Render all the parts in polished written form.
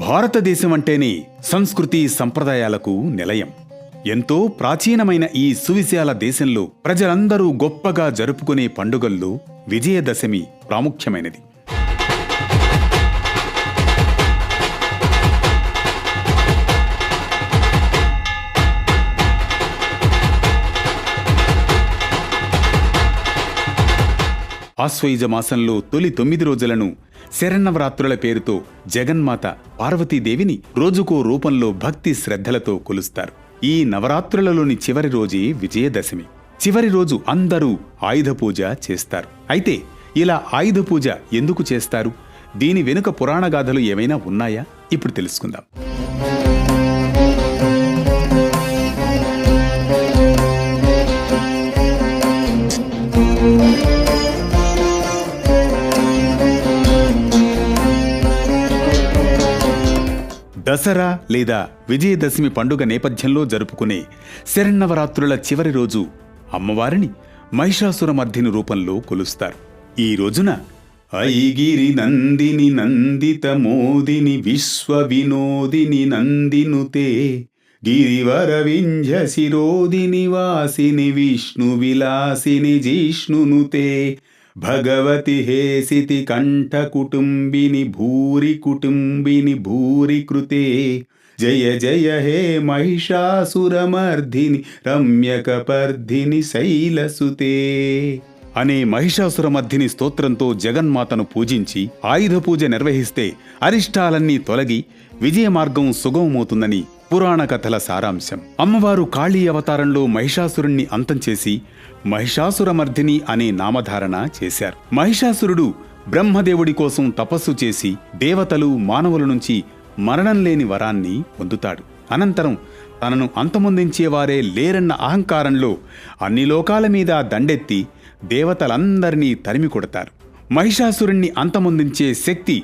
భారతదేశం అంటేనే సంస్కృతి సంప్రదాయాలకు నిలయం. ఎంతో ప్రాచీనమైన ఈ సువిశాల దేశంలో ప్రజలందరూ గొప్పగా జరుపుకునే పండుగల్లో విజయదశమి ప్రాముఖ్యమైనది. ఆశ్వయుజ మాసంలో తొలి 9 రోజులను శరన్నవరాత్రుల పేరుతో జగన్మాత పార్వతీదేవిని రోజుకో రూపంలో భక్తి శ్రద్ధలతో కొలుస్తారు. ఈ నవరాత్రులలోని చివరి రోజే విజయదశమి. చివరి రోజు అందరూ ఆయుధ పూజ చేస్తారు. అయితే ఇలా ఆయుధ పూజ ఎందుకు చేస్తారు? దీని వెనుక పురాణ గాథలు ఏమైనా ఉన్నాయా? ఇప్పుడు తెలుసుకుందాం. దసరా లేదా విజయదశమి పండుగ నేపథ్యంలో జరుపుకునే శరన్నవరాత్రుల చివరి రోజు అమ్మవారిని మహిషాసురమర్దిని రూపంలో కొలుస్తారు. ఈ రోజున ఐగిరి నందిని నందిత మోదిని విశ్వ వినోదిని నందినుతే గిరివర వింధ్య శిరోదిని వాసిని విష్ణు విలాసిని జిష్ణునుతే భగవతి హేసితి కంఠ కుటుంబిని భూరి కుటుంబిని భూరి కృతే జయ జయ హే మహిషాసురమర్దిని రమ్యకపర్ధిని శైలసుతే అనే మహిషాసురమర్దిని స్తోత్రంతో జగన్మాతను పూజించి ఆయుధ పూజ నిర్వహిస్తే అరిష్టాలన్నీ తొలగి విజయ మార్గం సుగమమవుతుందని పురాణ కథల సారాంశం. అమ్మవారు కాళీ అవతారంలో మహిషాసురుణ్ణి అంతం చేసి మహిషాసురమర్దిని అనే నామధారణ చేశారు. మహిషాసురుడు బ్రహ్మదేవుడి కోసం తపస్సు చేసి దేవతలు మానవుల నుంచి మరణం లేని వరాన్ని పొందుతాడు. అనంతరం తనను అంతమొందించేవారే లేరన్న అహంకారంలో అన్ని లోకాల మీద దండెత్తి దేవతలందరినీ తరిమి కొడతారు. మహిషాసురుణ్ణి అంతమొందించే శక్తి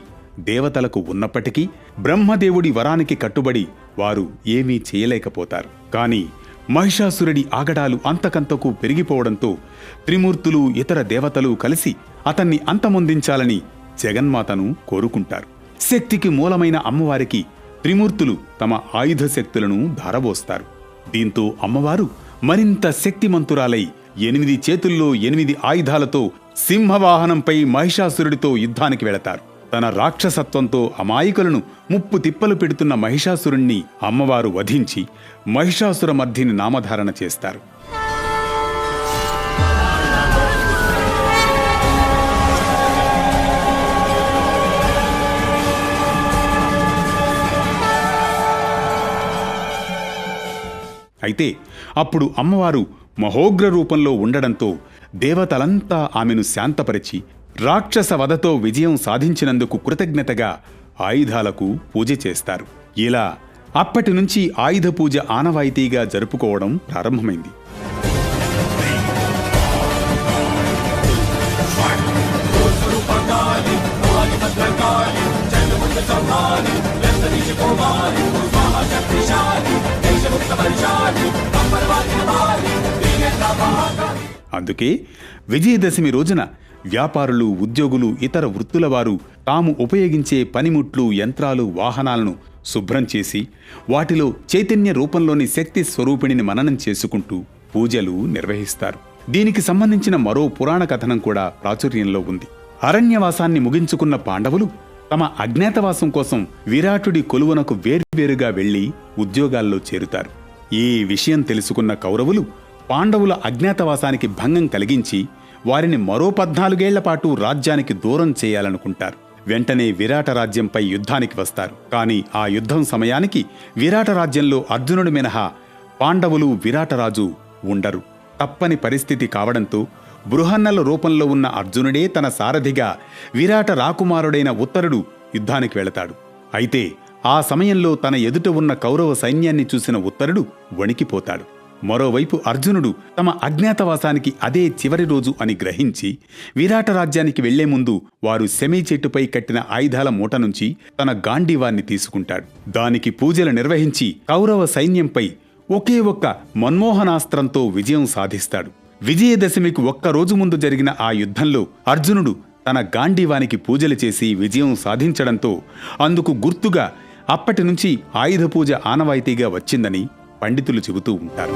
దేవతలకు ఉన్నప్పటికీ బ్రహ్మదేవుడి వరానికి కట్టుబడి వారు ఏమీ చేయలేకపోతారు. కాని మహిషాసురుడి ఆగడాలు అంతకంతకు పెరిగిపోవడంతో త్రిమూర్తులు ఇతర దేవతలు కలిసి అతన్ని అంతమొందించాలని జగన్మాతను కోరుకుంటారు. శక్తికి మూలమైన అమ్మవారికి త్రిమూర్తులు తమ ఆయుధ శక్తులను ధారబోస్తారు. దీంతో అమ్మవారు మరింత శక్తిమంతురాలై 8 చేతుల్లో 8 ఆయుధాలతో సింహవాహనంపై మహిషాసురుడితో యుద్ధానికి వెళతారు. తన రాక్షసత్వంతో అమాయకులను ముప్పు తిప్పలు పెడుతున్న మహిషాసురుణ్ణి అమ్మవారు వధించి మహిషాసురమర్దిని నామధారణ చేస్తారు. అయితే అప్పుడు అమ్మవారు మహోగ్ర రూపంలో ఉండడంతో దేవతలంతా ఆమెను శాంతపరిచి రాక్షస వధతో విజయం సాధించినందుకు కృతజ్ఞతగా ఆయుధాలకు పూజ చేస్తారు. ఇలా అప్పటి నుంచి ఆయుధ పూజ ఆనవాయితీగా జరుపుకోవడం ప్రారంభమైంది. అందుకే విజయదశమి రోజున వ్యాపారులు, ఉద్యోగులు, ఇతర వృత్తుల వారు తాము ఉపయోగించే పనిముట్లు, యంత్రాలు, వాహనాలను శుభ్రం చేసి వాటిలో చైతన్య రూపంలోని శక్తి స్వరూపిణిని మననం చేసుకుంటూ పూజలు నిర్వహిస్తారు. దీనికి సంబంధించిన మరో పురాణ కథనం కూడా ప్రాచుర్యంలో ఉంది. అరణ్యవాసాన్ని ముగించుకున్న పాండవులు తమ అజ్ఞాతవాసం కోసం విరాటుడి కొలువునకు వేర్వేరుగా వెళ్లి ఉద్యోగాల్లో చేరుతారు. ఈ విషయం తెలుసుకున్న కౌరవులు పాండవుల అజ్ఞాతవాసానికి భంగం కలిగించి వారిని మరో 14 ఏళ్ల పాటు రాజ్యానికి దూరం చేయాలనుకుంటారు. వెంటనే విరాట రాజ్యంపై యుద్ధానికి వస్తారు. కానీ ఆ యుద్ధం సమయానికి విరాట రాజ్యంలో అర్జునుడి మినహా పాండవులు, విరాటరాజు ఉండరు. తప్పని పరిస్థితి కావడంతో బృహన్నల రూపంలో ఉన్న అర్జునుడే తన సారథిగా విరాట రాకుమారుడైన ఉత్తరుడు యుద్ధానికి వెళతాడు. అయితే ఆ సమయంలో తన ఎదుట ఉన్న కౌరవ సైన్యాన్ని చూసిన ఉత్తరుడు వణికిపోతాడు. మరోవైపు అర్జునుడు తమ అజ్ఞాతవాసానికి అదే చివరి రోజు అని గ్రహించి విరాట రాజ్యానికి వెళ్లే ముందు వారు శమీ చెట్టుపై కట్టిన ఆయుధాల మూట నుంచి తన గాంధీవాన్ని తీసుకుంటాడు. దానికి పూజలు నిర్వహించి కౌరవ సైన్యంపై ఒకే ఒక్క మన్మోహనాస్త్రంతో విజయం సాధిస్తాడు. విజయదశమికి ఒక్కరోజు ముందు జరిగిన ఆ యుద్ధంలో అర్జునుడు తన గాంధీవానికి పూజలు చేసి విజయం సాధించడంతో అందుకు గుర్తుగా అప్పటి నుంచి ఆయుధ పూజ ఆనవాయితీగా వచ్చిందని పండితులు చెబుతూ ఉంటారు.